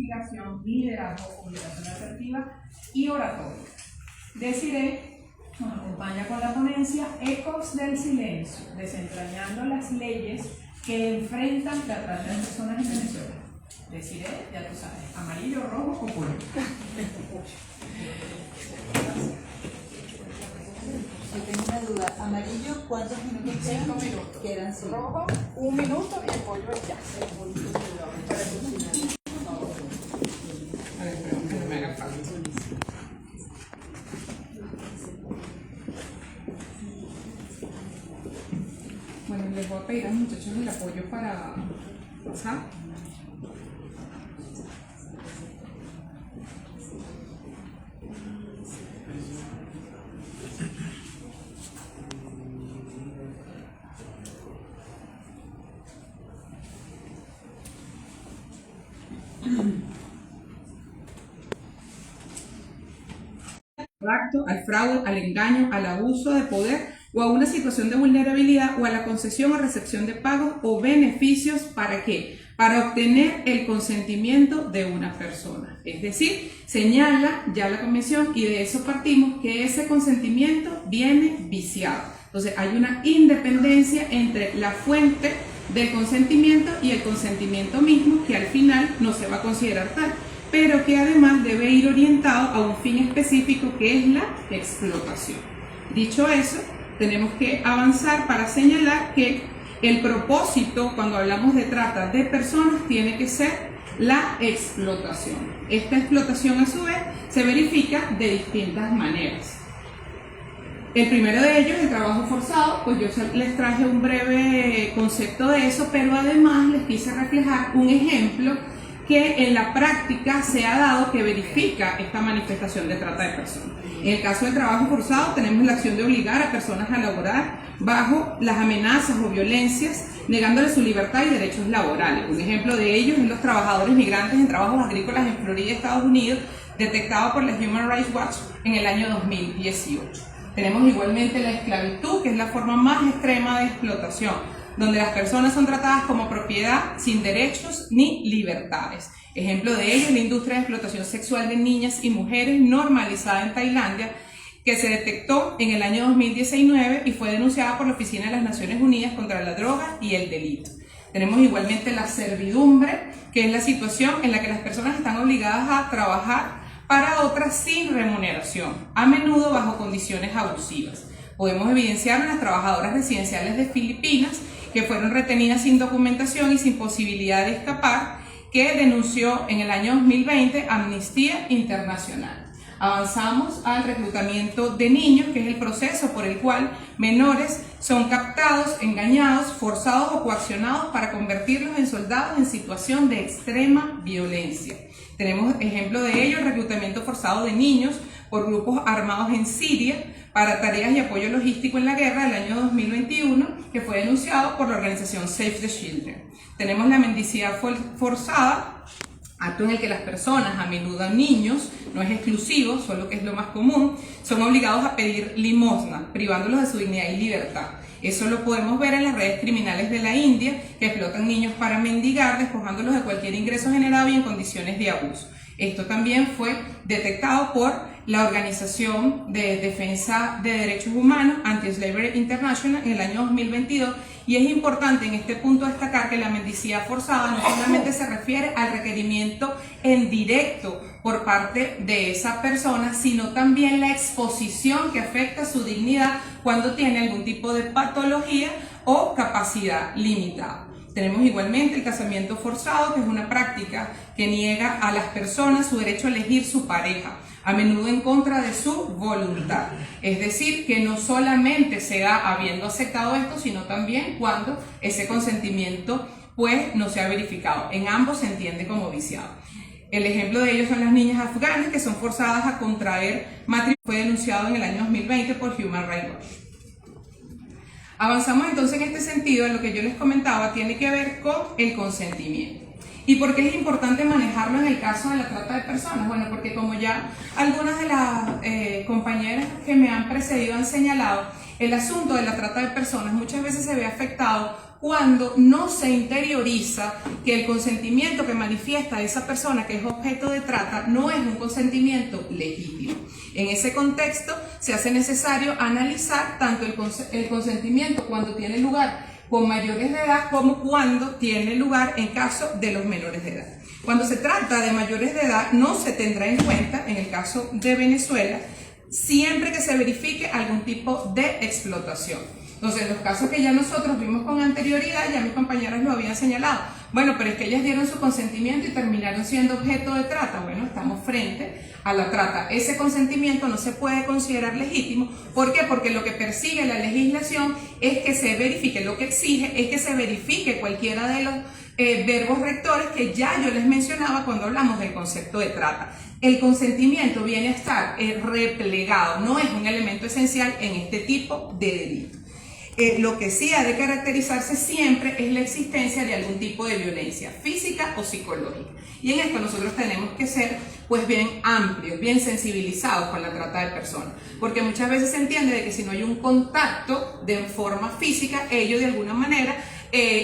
investigación, liderazgo, comunicación asertiva y oratoria. Desiree nos acompaña con la ponencia Ecos del Silencio, desentrañando las leyes que enfrentan la trata de personas en Venezuela. Desiree, ya tú sabes, amarillo, rojo o púrpura. Yo tengo una duda. Amarillo, ¿cuántos minutos quedan? 5 minutos. Quedan 5. Rojo, 1 minuto y el pollo es ya. A ver, esperemos que no me haga falta. Bueno, les voy a pedir a los muchachos el apoyo para pasar. Al fraude, al engaño, al abuso de poder o a una situación de vulnerabilidad o a la concesión o recepción de pagos o beneficios. ¿Para qué? Para obtener el consentimiento de una persona. Es decir, señala ya la Convención, y de eso partimos, que ese consentimiento viene viciado. Entonces hay una independencia entre la fuente del consentimiento y el consentimiento mismo, que al final no se va a considerar tal, pero que además debe ir orientado a un fin específico, que es la explotación. Dicho eso, tenemos que avanzar para señalar que el propósito, cuando hablamos de trata de personas, tiene que ser la explotación. Esta explotación, a su vez, se verifica de distintas maneras. El primero de ellos, el trabajo forzado, pues yo les traje un breve concepto de eso, pero además les quise reflejar un ejemplo que en la práctica se ha dado, que verifica esta manifestación de trata de personas. En el caso del trabajo forzado, tenemos la acción de obligar a personas a laborar bajo las amenazas o violencias, negándoles su libertad y derechos laborales. Un ejemplo de ello es los trabajadores migrantes en trabajos agrícolas en Florida, Estados Unidos, detectado por la Human Rights Watch en el año 2018. Tenemos igualmente la esclavitud, que es la forma más extrema de explotación, donde las personas son tratadas como propiedad sin derechos ni libertades. Ejemplo de ello es la industria de explotación sexual de niñas y mujeres normalizada en Tailandia, que se detectó en el año 2019 y fue denunciada por la Oficina de las Naciones Unidas contra la Droga y el Delito. Tenemos igualmente la servidumbre, que es la situación en la que las personas están obligadas a trabajar para otras sin remuneración, a menudo bajo condiciones abusivas. Podemos evidenciar en las trabajadoras residenciales de Filipinas, que fueron retenidas sin documentación y sin posibilidad de escapar, que denunció en el año 2020 Amnistía Internacional. Avanzamos al reclutamiento de niños, que es el proceso por el cual menores son captados, engañados, forzados o coaccionados para convertirlos en soldados en situación de extrema violencia. Tenemos ejemplo de ello, el reclutamiento forzado de niños por grupos armados en Siria para tareas y apoyo logístico en la guerra del año 2021, que fue denunciado por la organización Save the Children. Tenemos la mendicidad forzada, acto en el que las personas, a menudo niños, no es exclusivo, solo que es lo más común, son obligados a pedir limosna, privándolos de su dignidad y libertad. Eso lo podemos ver en las redes criminales de la India, que explotan niños para mendigar, despojándolos de cualquier ingreso generado y en condiciones de abuso. Esto también fue detectado por la Organización de Defensa de Derechos Humanos, Anti-Slavery International, en el año 2022, y es importante en este punto destacar que la mendicidad forzada no solamente se refiere al requerimiento en directo por parte de esa persona, sino también la exposición que afecta su dignidad cuando tiene algún tipo de patología o capacidad limitada. Tenemos igualmente el casamiento forzado, que es una práctica que niega a las personas su derecho a elegir su pareja, a menudo en contra de su voluntad. Es decir, que no solamente se da habiendo aceptado esto, sino también cuando ese consentimiento pues no se ha verificado. En ambos se entiende como viciado. El ejemplo de ellos son las niñas afganas, que son forzadas a contraer matrimonio. Fue denunciado en el año 2020 por Human Rights Watch. Avanzamos entonces en este sentido. En lo que yo les comentaba tiene que ver con el consentimiento. ¿Y por qué es importante manejarlo en el caso de la trata de personas? Bueno, porque como ya algunas de las compañeras que me han precedido han señalado, el asunto de la trata de personas muchas veces se ve afectado cuando no se interioriza que el consentimiento que manifiesta esa persona que es objeto de trata no es un consentimiento legítimo. En ese contexto se hace necesario analizar tanto el consentimiento cuando tiene lugar con mayores de edad como cuando tiene lugar en caso de los menores de edad. Cuando se trata de mayores de edad no se tendrá en cuenta, en el caso de Venezuela, siempre que se verifique algún tipo de explotación. Entonces, en los casos que ya nosotros vimos con anterioridad, ya mis compañeros lo habían señalado. Bueno, pero es que ellas dieron su consentimiento y terminaron siendo objeto de trata. Bueno, estamos frente a la trata. Ese consentimiento no se puede considerar legítimo. ¿Por qué? Porque lo que persigue la legislación es que se verifique, lo que exige es que se verifique cualquiera de los verbos rectores que ya yo les mencionaba cuando hablamos del concepto de trata. El consentimiento viene a estar replegado, no es un elemento esencial en este tipo de delito. Lo que sí ha de caracterizarse siempre es la existencia de algún tipo de violencia física o psicológica. Y en esto nosotros tenemos que ser pues bien amplios, bien sensibilizados con la trata de personas. Porque muchas veces se entiende de que si no hay un contacto de forma física, ello de alguna manera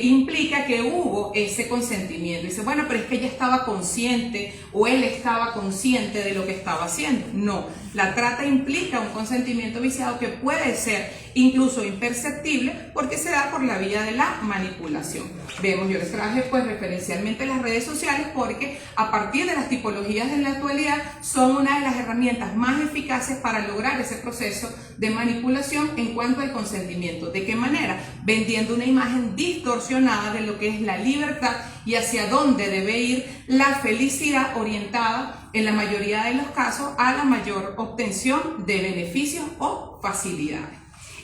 implica que hubo ese consentimiento. Dice, bueno, pero es que ella estaba consciente o él estaba consciente de lo que estaba haciendo. No, la trata implica un consentimiento viciado que puede ser incluso imperceptible porque se da por la vía de la manipulación. Vemos, yo les traje pues referencialmente las redes sociales porque a partir de las tipologías de la actualidad son una de las herramientas más eficaces para lograr ese proceso de manipulación en cuanto al consentimiento. ¿De qué manera? Vendiendo una imagen distorsionada de lo que es la libertad y hacia dónde debe ir la felicidad, orientada en la mayoría de los casos a la mayor obtención de beneficios o facilidades.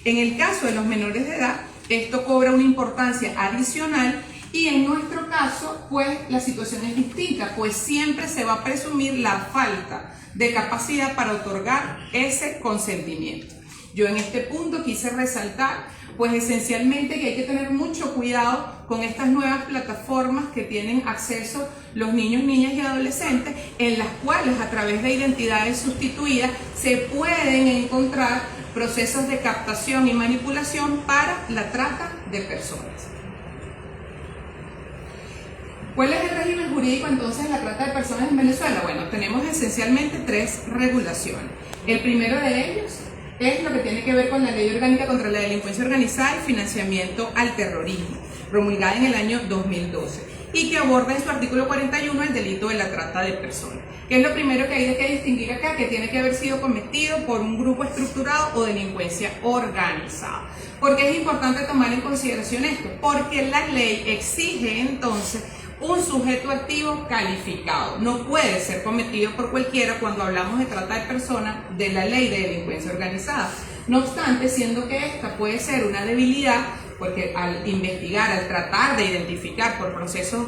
En el caso de los menores de edad, esto cobra una importancia adicional y en nuestro caso, pues la situación es distinta, pues siempre se va a presumir la falta de capacidad para otorgar ese consentimiento. Yo en este punto quise resaltar pues esencialmente que hay que tener mucho cuidado con estas nuevas plataformas que tienen acceso los niños, niñas y adolescentes, en las cuales a través de identidades sustituidas se pueden encontrar procesos de captación y manipulación para la trata de personas. ¿Cuál es el régimen jurídico entonces de la trata de personas en Venezuela? Bueno, tenemos esencialmente 3 regulaciones. El primero de ellos es lo que tiene que ver con la Ley Orgánica contra la Delincuencia Organizada y Financiamiento al Terrorismo, promulgada en el año 2012, y que aborda en su artículo 41 el delito de la trata de personas. ¿Qué es lo primero que hay que distinguir acá? Que tiene que haber sido cometido por un grupo estructurado o delincuencia organizada. ¿Por qué es importante tomar en consideración esto? Porque la ley exige entonces un sujeto activo calificado. No puede ser cometido por cualquiera cuando hablamos de trata de personas de la ley de delincuencia organizada. No obstante, siendo que esta puede ser una debilidad, porque al investigar, al tratar de identificar por procesos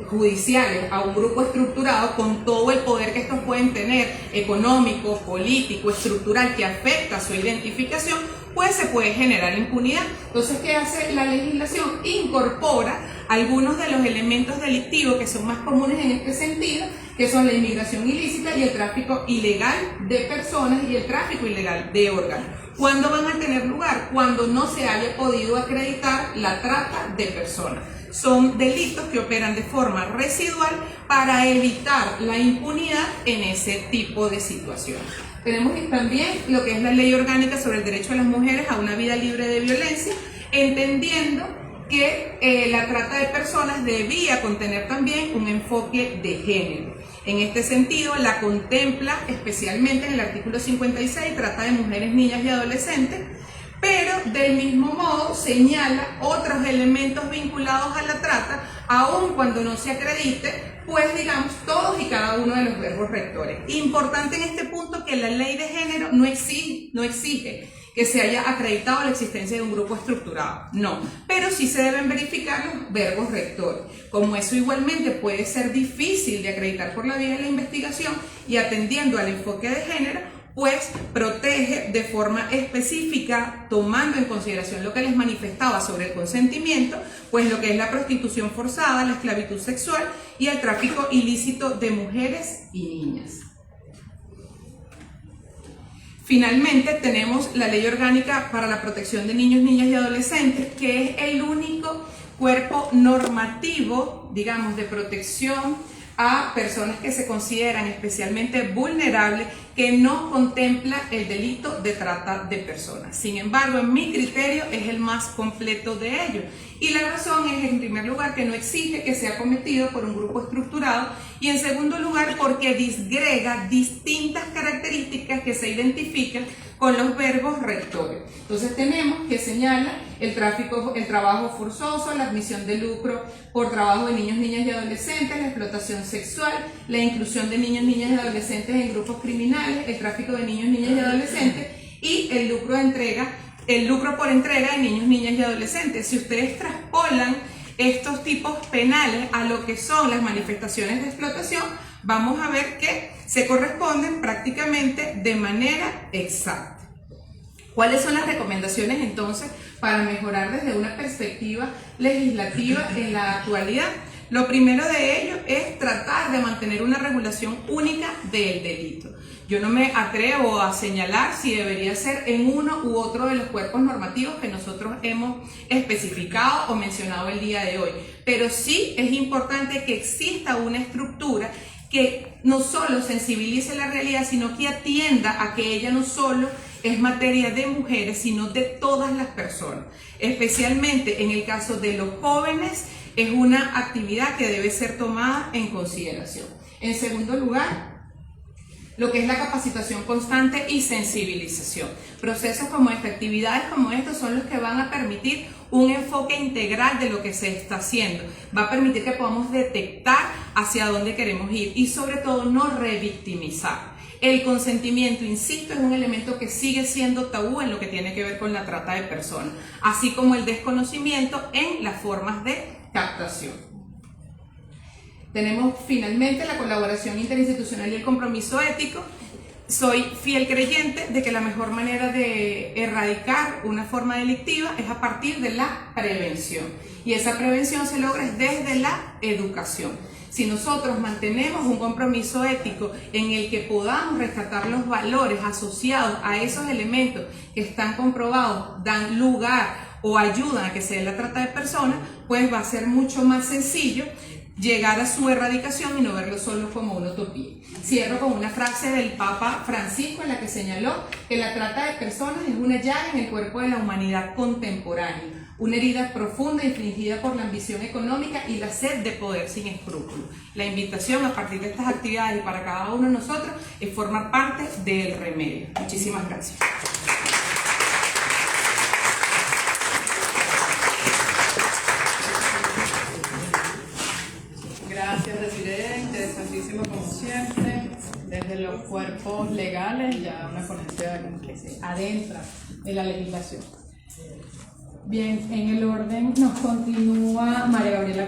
judiciales a un grupo estructurado con todo el poder que estos pueden tener, económico, político, estructural, que afecta su identificación, pues se puede generar impunidad. Entonces, ¿qué hace la legislación? Incorpora algunos de los elementos delictivos que son más comunes en este sentido, que son la inmigración ilícita y el tráfico ilegal de personas y el tráfico ilegal de órganos. ¿Cuándo van a tener lugar? Cuando no se haya podido acreditar la trata de personas. Son delitos que operan de forma residual para evitar la impunidad en ese tipo de situaciones. Tenemos también lo que es la Ley Orgánica sobre el Derecho de las Mujeres a una Vida Libre de Violencia, entendiendo que la trata de personas debía contener también un enfoque de género. En este sentido, la contempla especialmente en el artículo 56, trata de mujeres, niñas y adolescentes, pero del mismo modo señala otros elementos vinculados a la trata, aun cuando no se acredite, pues digamos, todos y cada uno de los verbos rectores. Importante en este punto que la ley de género no exige que se haya acreditado la existencia de un grupo estructurado, no, pero sí se deben verificar los verbos rectores. Como eso igualmente puede ser difícil de acreditar por la vía de la investigación y atendiendo al enfoque de género, pues protege de forma específica, tomando en consideración lo que les manifestaba sobre el consentimiento, pues lo que es la prostitución forzada, la esclavitud sexual y el tráfico ilícito de mujeres y niñas. Finalmente tenemos la Ley Orgánica para la Protección de Niños, Niñas y Adolescentes, que es el único cuerpo normativo, digamos, de protección a personas que se consideran especialmente vulnerables, que no contempla el delito de trata de personas. Sin embargo, en mi criterio es el más completo de ellos. Y la razón es, en primer lugar, que no exige que sea cometido por un grupo estructurado, y en segundo lugar, porque disgrega distintas características que se identifican con los verbos rectores. Entonces tenemos que señala el trabajo forzoso, la admisión de lucro por trabajo de niños, niñas y adolescentes, la explotación sexual, la inclusión de niños, niñas y adolescentes en grupos criminales, el tráfico de niños, niñas y adolescentes y el lucro por entrega de niños, niñas y adolescentes. Si ustedes traspolan estos tipos penales a lo que son las manifestaciones de explotación, vamos a ver que se corresponden prácticamente de manera exacta. ¿Cuáles son las recomendaciones entonces para mejorar desde una perspectiva legislativa en la actualidad? Lo primero de ello es tratar de mantener una regulación única del delito. Yo no me atrevo a señalar si debería ser en uno u otro de los cuerpos normativos que nosotros hemos especificado o mencionado el día de hoy, pero sí es importante que exista una estructura que no solo sensibilice la realidad, sino que atienda a que ella no solo es materia de mujeres, sino de todas las personas. Especialmente en el caso de los jóvenes, es una actividad que debe ser tomada en consideración. En segundo lugar, lo que es la capacitación constante y sensibilización. Procesos como esta, actividades como estos son los que van a permitir un enfoque integral de lo que se está haciendo. Va a permitir que podamos detectar hacia dónde queremos ir y sobre todo no revictimizar. El consentimiento, insisto, es un elemento que sigue siendo tabú en lo que tiene que ver con la trata de personas, así como el desconocimiento en las formas de captación. Tenemos finalmente la colaboración interinstitucional y el compromiso ético. Soy fiel creyente de que la mejor manera de erradicar una forma delictiva es a partir de la prevención. Y esa prevención se logra desde la educación. Si nosotros mantenemos un compromiso ético en el que podamos rescatar los valores asociados a esos elementos que están comprobados, dan lugar o ayudan a que se dé la trata de personas, pues va a ser mucho más sencillo llegar a su erradicación y no verlo solo como una utopía. Cierro con una frase del Papa Francisco en la que señaló que la trata de personas es una llaga en el cuerpo de la humanidad contemporánea, una herida profunda infligida por la ambición económica y la sed de poder sin escrúpulos. La invitación a partir de estas actividades y para cada uno de nosotros es formar parte del remedio. Muchísimas gracias. Gracias, Desiree, interesantísimo como siempre. Desde los cuerpos legales, ya una ponencia que se adentra en la legislación. Bien, en el orden nos continúa María Gabriela.